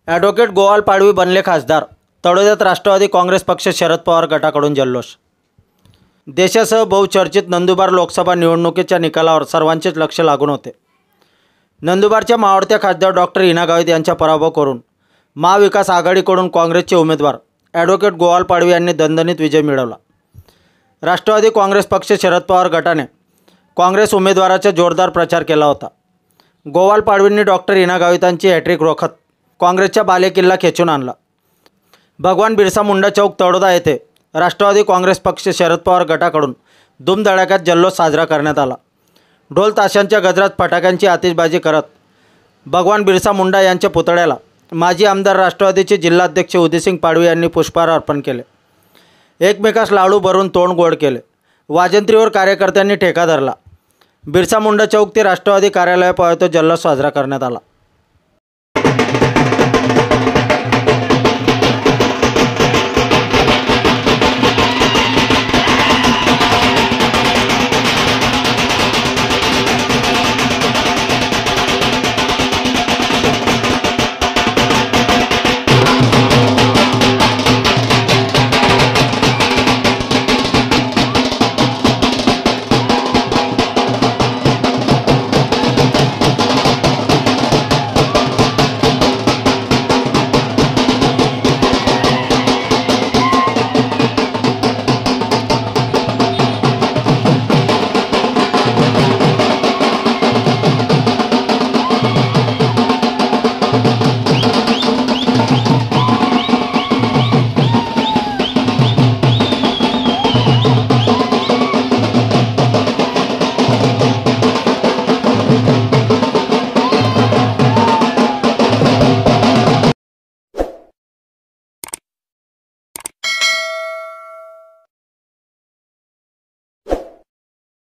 Advocate Goval Padvi बनले खासदार। तळोद्यात राष्ट्रवादी काँग्रेस पक्ष शरद पवार गटाकडून जल्लोष। देशासह बहुचर्चित नंदुरबार लोकसभा निवडणुकीच्या निकालावर सर्वांचेच लक्ष लागून होते। नंदुरबारच्या मावळत्या खासदार डॉक्टर हिना गावित यांचा पराभव करून महाविकास आघाडीकडून काँग्रेसचे उमेदवार ॲडव्होकेट गोवाल पाडवी यांनी दणदणीत विजय मिळवला। राष्ट्रवादी काँग्रेस पक्ष शरद पवार गटाने काँग्रेस उमेदवाराचा जोरदार प्रचार केला होता। गोवाल पाडवींनी डॉक्टर हिना गावितांची हॅट्रिक रोखत काँग्रेसचा बालेकिल्ला खेचून आणला। भगवान बिरसा मुंडा चौक तळोदा येथे राष्ट्रवादी काँग्रेस पक्ष शरद पवार गटाकडून धूमधडाक्यात जल्लोष साजरा करण्यात आला। ढोल ताशांच्या गजरात फटाक्यांची आतिषबाजी करत भगवान बिरसा मुंडा यांच्या पुतळ्याला माजी आमदार राष्ट्रवादीचे जिल्हाध्यक्ष उदयसिंग पाडवी यांनी पुष्पहार अर्पण केले। एकमेकास लाडू भरून तोंड गोड केले। वाजंत्रीवर कार्यकर्त्यांनी ठेका धरला। बिरसा मुंडा चौक ते राष्ट्रवादी कार्यालयापर्यंत जल्लोष साजरा करण्यात आला।